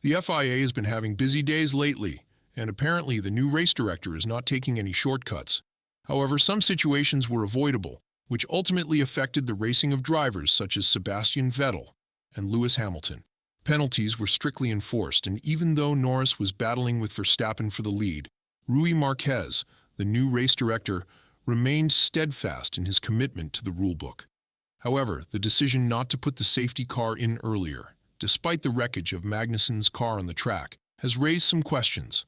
The FIA has been having busy days lately, and apparently the new race director is not taking any shortcuts. However, some situations were avoidable, which ultimately affected the racing of drivers such as Sebastian Vettel and Lewis Hamilton. Penalties were strictly enforced, and even though Norris was battling with Verstappen for the lead, Rui Marquez, the new race director, remained steadfast in his commitment to the rulebook. However, the decision not to put the safety car in earlier, despite the wreckage of Magnussen's car on the track, has raised some questions.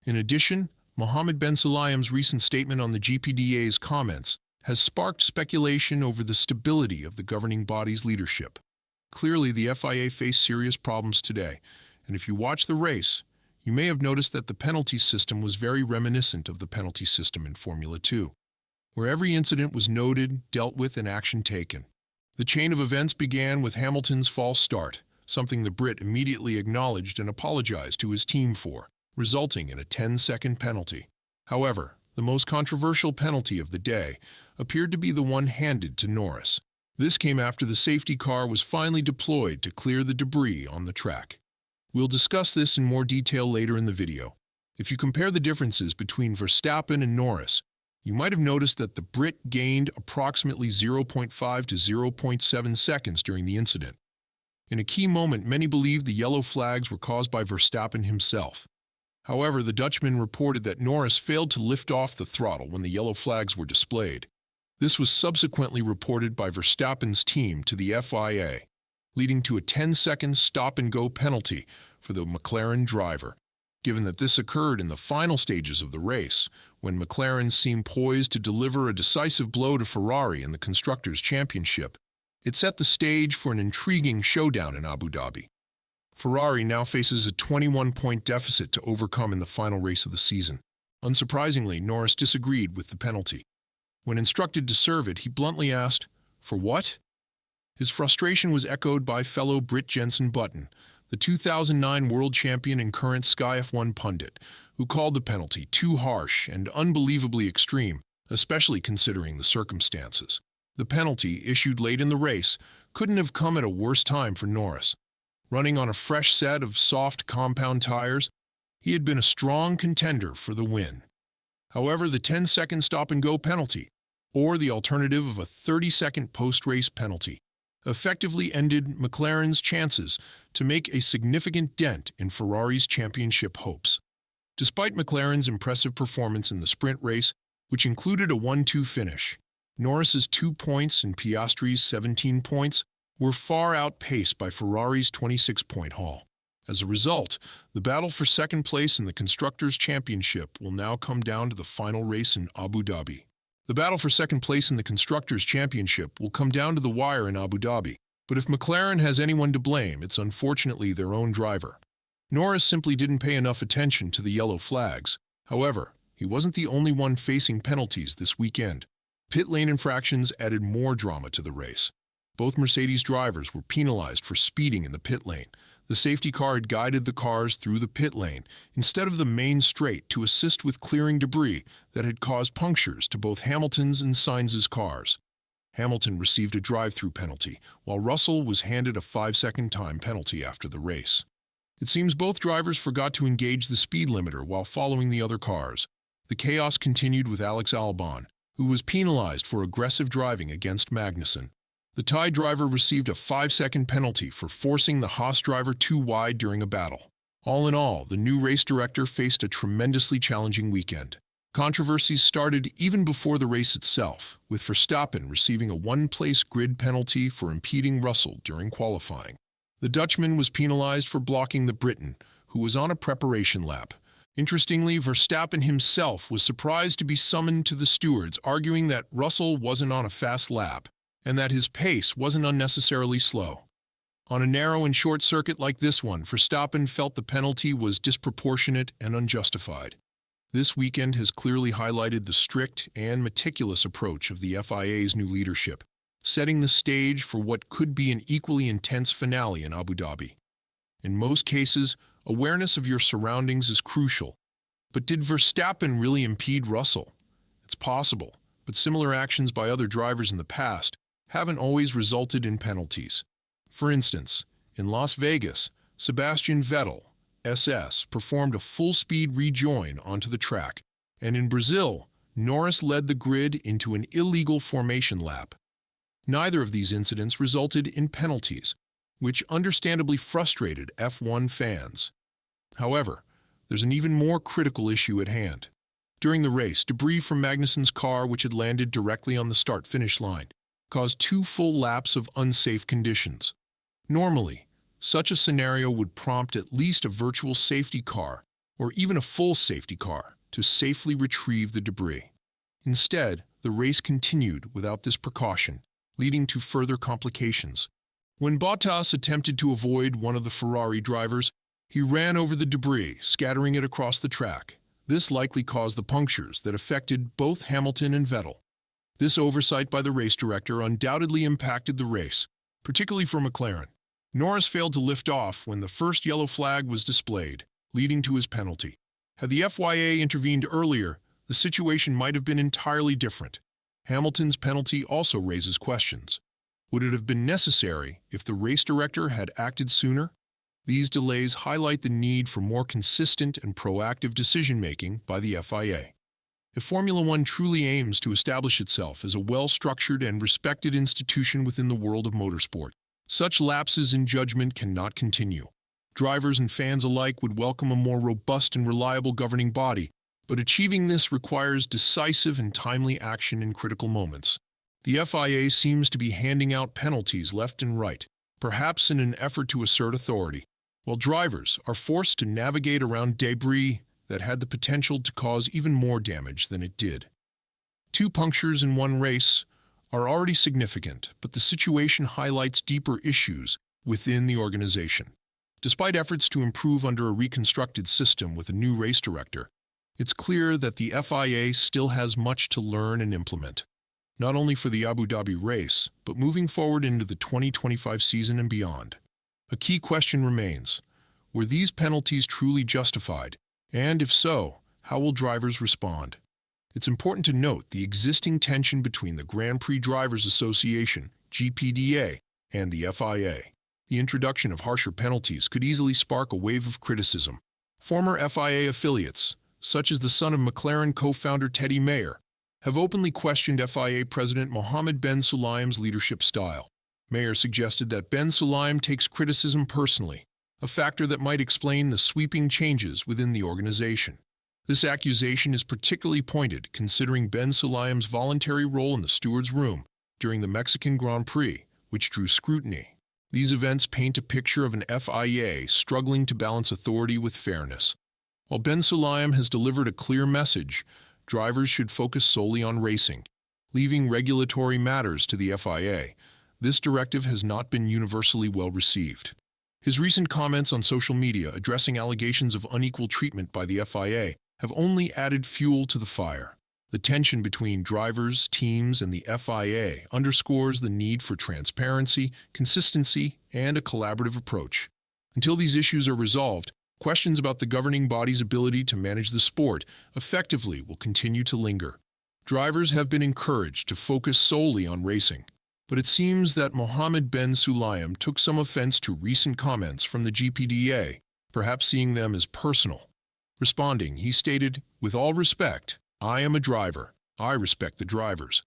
In addition, Mohammed Ben Sulayem's recent statement on the GPDA's comments has sparked speculation over the stability of the governing body's leadership. Clearly, the FIA faced serious problems today, and if you watch the race, you may have noticed that the penalty system was very reminiscent of the penalty system in Formula 2, where every incident was noted, dealt with, and action taken. The chain of events began with Hamilton's false start, something the Brit immediately acknowledged and apologized to his team for, resulting in a 10-second penalty. However, the most controversial penalty of the day appeared to be the one handed to Norris. This came after the safety car was finally deployed to clear the debris on the track. We'll discuss this in more detail later in the video. If you compare the differences between Verstappen and Norris, you might have noticed that the Brit gained approximately 0.5 to 0.7 seconds during the incident. In a key moment, many believed the yellow flags were caused by Verstappen himself. However, the Dutchman reported that Norris failed to lift off the throttle when the yellow flags were displayed. This was subsequently reported by Verstappen's team to the FIA, leading to a 10-second stop-and-go penalty for the McLaren driver. Given that this occurred in the final stages of the race, when McLaren seemed poised to deliver a decisive blow to Ferrari in the Constructors' Championship, it set the stage for an intriguing showdown in Abu Dhabi. Ferrari now faces a 21-point deficit to overcome in the final race of the season. Unsurprisingly, Norris disagreed with the penalty. When instructed to serve it, he bluntly asked, "For what?" His frustration was echoed by fellow Brit Jenson Button, the 2009 world champion and current Sky F1 pundit, who called the penalty too harsh and unbelievably extreme, especially considering the circumstances. The penalty, issued late in the race, couldn't have come at a worse time for Norris. Running on a fresh set of soft compound tires, he had been a strong contender for the win. However, the 10-second stop-and-go penalty, or the alternative of a 30-second post-race penalty, effectively ended McLaren's chances to make a significant dent in Ferrari's championship hopes. Despite McLaren's impressive performance in the sprint race, which included a 1-2 finish, Norris's 2 points and Piastri's 17 points were far outpaced by Ferrari's 26-point haul. As a result, the battle for second place in the Constructors' Championship will now come down to the final race in Abu Dhabi. The battle for second place in the Constructors' Championship will come down to the wire in Abu Dhabi, but if McLaren has anyone to blame, it's unfortunately their own driver. Norris simply didn't pay enough attention to the yellow flags. However, he wasn't the only one facing penalties this weekend. Pit lane infractions added more drama to the race. Both Mercedes drivers were penalized for speeding in the pit lane. The safety car had guided the cars through the pit lane instead of the main straight to assist with clearing debris that had caused punctures to both Hamilton's and Sainz's cars. Hamilton received a drive-through penalty, while Russell was handed a 5-second time penalty after the race. It seems both drivers forgot to engage the speed limiter while following the other cars. The chaos continued with Alex Albon, who was penalized for aggressive driving against Magnussen. The Thai driver received a 5-second penalty for forcing the Haas driver too wide during a battle. All in all, the new race director faced a tremendously challenging weekend. Controversies started even before the race itself, with Verstappen receiving a one-place grid penalty for impeding Russell during qualifying. The Dutchman was penalized for blocking the Briton, who was on a preparation lap. Interestingly, Verstappen himself was surprised to be summoned to the stewards, arguing that Russell wasn't on a fast lap and that his pace wasn't unnecessarily slow. On a narrow and short circuit like this one, Verstappen felt the penalty was disproportionate and unjustified. This weekend has clearly highlighted the strict and meticulous approach of the FIA's new leadership, setting the stage for what could be an equally intense finale in Abu Dhabi. In most cases, awareness of your surroundings is crucial. But did Verstappen really impede Russell? It's possible, but similar actions by other drivers in the past haven't always resulted in penalties. For instance, in Las Vegas, Sebastian Vettel, SS, performed a full-speed rejoin onto the track, and in Brazil, Norris led the grid into an illegal formation lap. Neither of these incidents resulted in penalties, which understandably frustrated F1 fans. However, there's an even more critical issue at hand. During the race, debris from Magnussen's car, which had landed directly on the start-finish line, caused 2 full laps of unsafe conditions. Normally, such a scenario would prompt at least a virtual safety car, or even a full safety car, to safely retrieve the debris. Instead, the race continued without this precaution, leading to further complications. When Bottas attempted to avoid one of the Ferrari drivers, he ran over the debris, scattering it across the track. This likely caused the punctures that affected both Hamilton and Vettel. This oversight by the race director undoubtedly impacted the race, particularly for McLaren. Norris failed to lift off when the first yellow flag was displayed, leading to his penalty. Had the FIA intervened earlier, the situation might have been entirely different. Hamilton's penalty also raises questions. Would it have been necessary if the race director had acted sooner? These delays highlight the need for more consistent and proactive decision-making by the FIA. If Formula One truly aims to establish itself as a well-structured and respected institution within the world of motorsport, such lapses in judgment cannot continue. Drivers and fans alike would welcome a more robust and reliable governing body, but achieving this requires decisive and timely action in critical moments. The FIA seems to be handing out penalties left and right, perhaps in an effort to assert authority, while drivers are forced to navigate around debris that had the potential to cause even more damage than it did. 2 punctures in one race are already significant, but the situation highlights deeper issues within the organization. Despite efforts to improve under a reconstructed system with a new race director, it's clear that the FIA still has much to learn and implement, not only for the Abu Dhabi race, but moving forward into the 2025 season and beyond. A key question remains: were these penalties truly justified? And if so, how will drivers respond? It's important to note the existing tension between the Grand Prix Drivers Association, GPDA, and the FIA. The introduction of harsher penalties could easily spark a wave of criticism. Former FIA affiliates, such as the son of McLaren co-founder Teddy Mayer, have openly questioned FIA President Mohammed Ben Sulayem's leadership style. Mayer suggested that Ben Sulayem takes criticism personally, a factor that might explain the sweeping changes within the organization. This accusation is particularly pointed considering Ben Sulayem's voluntary role in the steward's room during the Mexican Grand Prix, which drew scrutiny. These events paint a picture of an FIA struggling to balance authority with fairness. While Ben Sulayem has delivered a clear message, drivers should focus solely on racing, leaving regulatory matters to the FIA. This directive has not been universally well received. His recent comments on social media addressing allegations of unequal treatment by the FIA have only added fuel to the fire. The tension between drivers, teams, and the FIA underscores the need for transparency, consistency, and a collaborative approach. Until these issues are resolved, questions about the governing body's ability to manage the sport effectively will continue to linger. Drivers have been encouraged to focus solely on racing, but it seems that Mohammed Ben Sulayem took some offense to recent comments from the GPDA, perhaps seeing them as personal. Responding, he stated, "With all respect, I am a driver. I respect the drivers.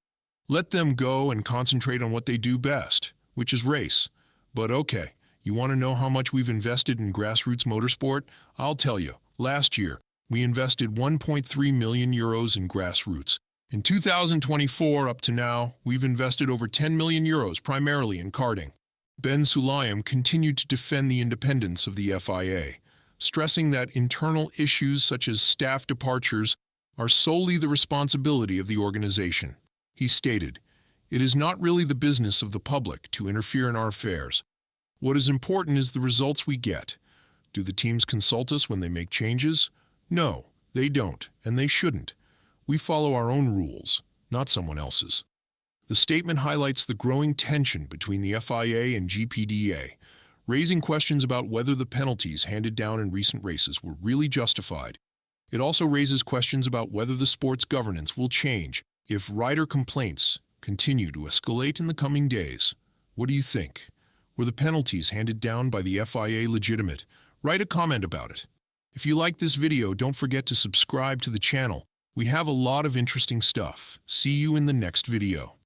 Let them go and concentrate on what they do best, which is race. But okay, you want to know how much we've invested in grassroots motorsport? I'll tell you. Last year, we invested 1.3 million euros in grassroots. In 2024 up to now, we've invested over 10 million euros primarily in karting." Ben Sulayem continued to defend the independence of the FIA, stressing that internal issues such as staff departures are solely the responsibility of the organization. He stated, "It is not really the business of the public to interfere in our affairs. What is important is the results we get. Do the teams consult us when they make changes? No, they don't, and they shouldn't. We follow our own rules, not someone else's." The statement highlights the growing tension between the FIA and GPDA, raising questions about whether the penalties handed down in recent races were really justified. It also raises questions about whether the sport's governance will change if rider complaints continue to escalate in the coming days. What do you think? Were the penalties handed down by the FIA legitimate? Write a comment about it. If you like this video, don't forget to subscribe to the channel. We have a lot of interesting stuff. See you in the next video.